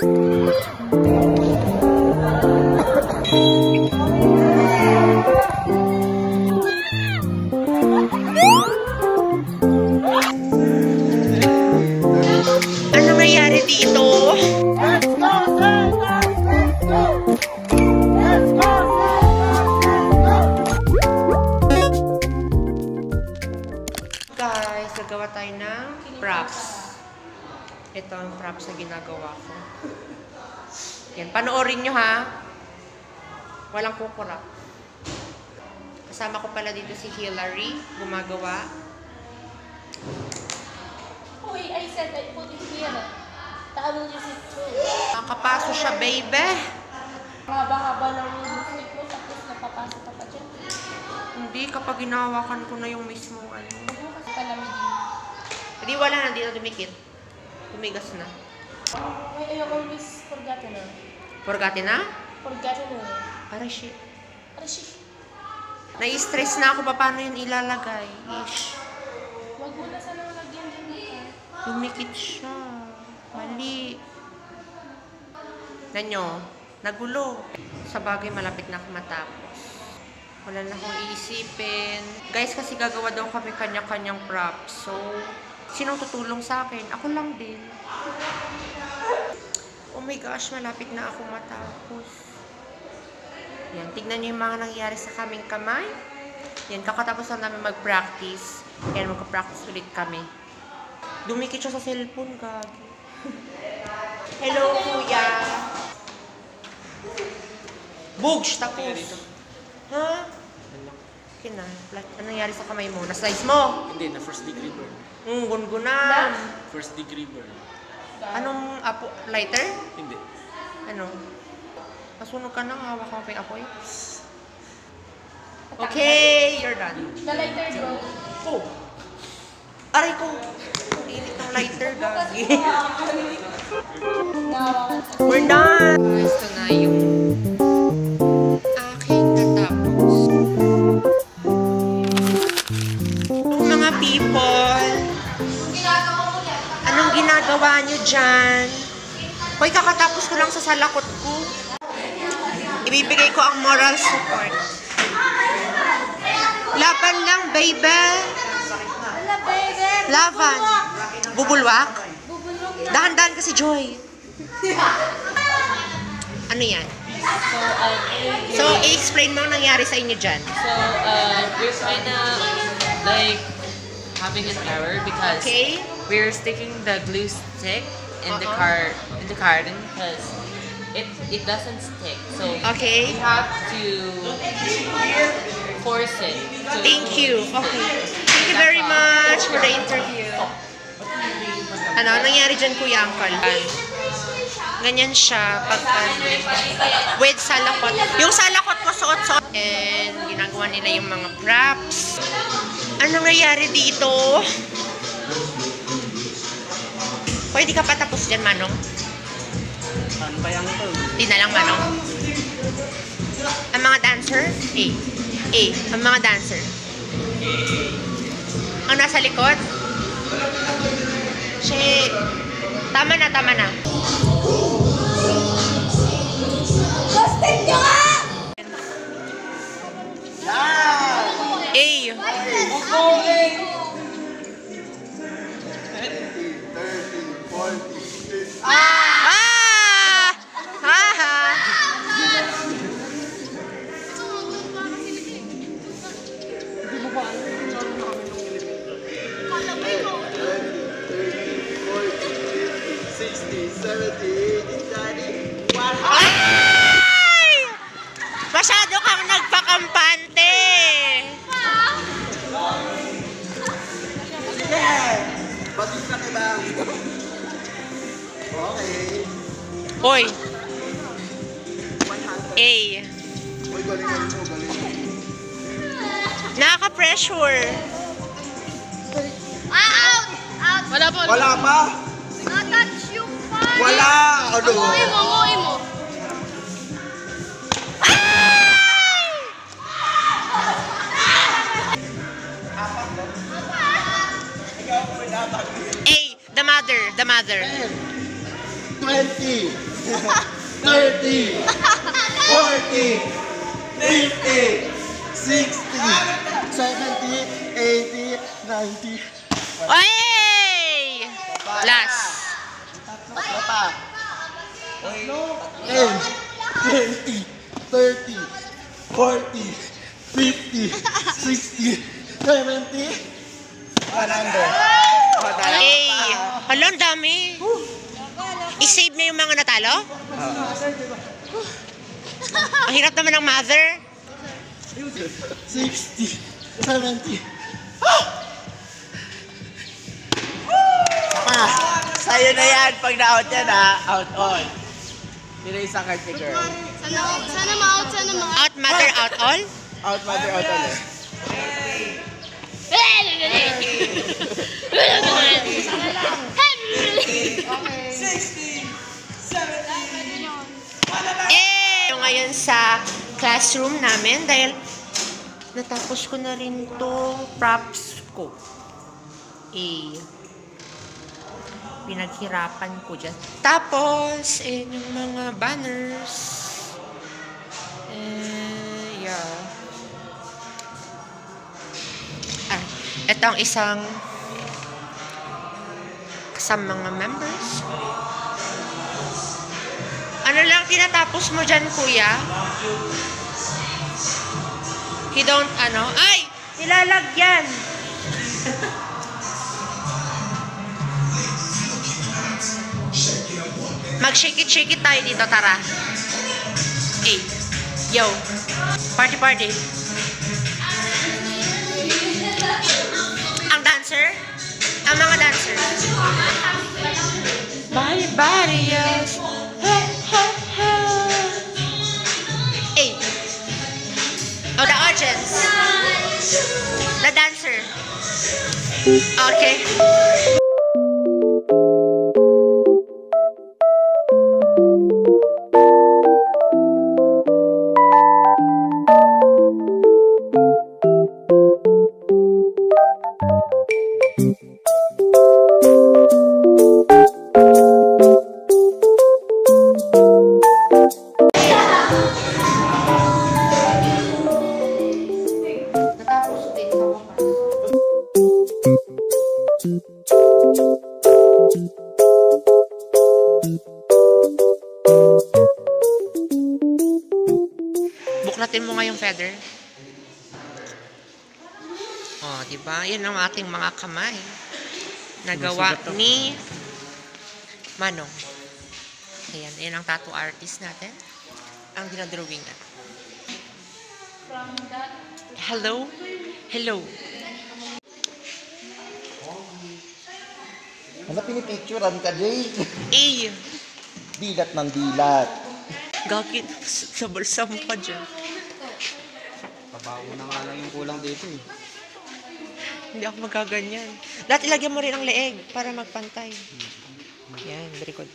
Ano nangyari dito? Guys, gagawa tayo ng props. Ito ang props na ginagawa ko. Yan, panoorin nyo ha. Walang kukurap. Kasama ko pala dito si Hillary, gumagawa. Uy, I said I put it here. Talo niyo si Chu. Nakapaso siya, baby. Haba-haba lang yung musik mo, tapos napapasok ka pa dyan. Hindi, kapag ginawakan ko na yung mismo ano. Huwag kasi palamigin. Hindi, wala na, hindi na dumikit. Tumigas na. May ayoko miss forgotten na. Forgotten na? Forgotten na. Arashi. Arashi. Nai-stress na ako pa paano yun ilalagay. Ish. Huwag mo na sanang lagyan din. Dumikit siya. Mali. Nanyo, nagulo. Sa bagay, malapit na ako matapos. Wala na akong iisipin. Guys, kasi gagawa daw kami kanya-kanyang props. So, sinong tutulong sa akin? Ako lang din. Oh my gosh, malapit na ako matapos. Yan, tignan nyo yung mga nangyari sa kaming kamay. Yan, kakatapos lang namin mag-practice. Yan, magka-practice ulit kami. Dumikit siya sa cellphone, gagi. Hello, kuya. Bugs, tapos. Ha? Okay na. Ano nangyari sa kamay mo? Na-slice mo? Hindi, na first degree burn. Gungunan. First degree burn. Anong apo? Lighter? Hindi. Ano? Masunog ka nang hawak mo pa yung apoy? Okay, you're done. The lighter, bro. Oh! Aray ko! Ang init ng lighter, gagi. We're done! Ito na yung aking natapos. Yung mga people, anong ginagawa nyo dyan? Hoy, kakatapos ko lang sa salakot ko. Ibibigay ko ang moral support. Laban lang, baby. Wala, baby. Laban. Bubulwak? Dahan-dahan kasi, Joy. Ano yan? So, i-explain mo ang nangyari sa inyo dyan. So, we're kinda like having an error because we're sticking the glue stick in the carton because it doesn't stick. So we have to force it. Thank you. Okay. Thank you very much for the interview. Ano nangyari dyan, Kuya Uncle? Ganyan siya pag with salakot. Yung salakot ko suot-suot. And ginagawa nila yung mga props. Ano nangyari dito? Pwede ka pa tapos dyan, Manong? Ano ba yung ito? Di na lang, Manong. Ang mga dancer? Ang mga dancer. Ang nasa likod? Shit. Tama na, tama na. Gustin nyo ka! Masyado kang nagpakampante. Batis na kiba. Okay. Hoy. Uy, galing mo, galing. Nakaka-pressure. Out! Out! Wala po. Wala pa? Na-touch yung fan! Wala! Ano? Amoy mo! The mother. 20. 30, 40, 50, 60, 70, 80, 90. Oy! Last. Ano pa? 10, 20, 30, 40, 50, 60, 70, 100. Hey! Hala, ang dami. I-save na yung mga natalo? Ang hirap naman ng mother. 60, 70. Sa'yo na yan. Pag na-out yan out on. Yun na isang card ni girl. Sana ma-out, sana ma-out. Out mother, out all? Out mother, out all eh. Eh! Ngayon sa classroom namin dahil natapos ko na rin to props ko. Pinaghirapan ko dyan. Tapos, yung mga banners. Yeah. Ito ang isang sa mga members. Ano lang tinatapos mo dyan, kuya? He don't, ay! Nilalagyan! Mag-shake it tayo dito, tara. Hey, yo. Party, party. Ang dancer? Ang mga dancer. Body else. Hey. Oh, the audience. The dancer. Okay. Buklatin mo nga yung feather. Oh, diba? Yan ang ating mga kamay. Nagawa ni Manong. Ayan, yan ang tattoo artist natin. Ang dinadrawingan. Hello? Hello? Ano pinipicturean ka, Jay? Eh! Dilat ng dilat. Gagit sa balsa mo pa dyan. Pabago na nga lang yung kulang dito eh. Hindi ako magaganyan. Dapat ilagyan mo rin ang leeg para magpantay. Yan, very good.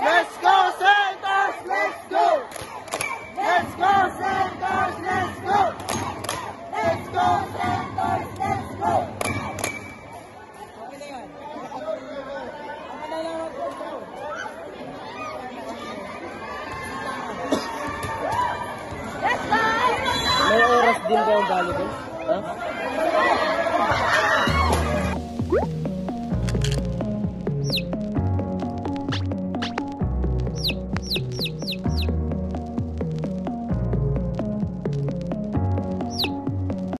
Let's go, Senators! Let's go! Let's go, Senators! Let's go! Let's go, Senators! Let's go! May oras din ba ang volleyball? Huh?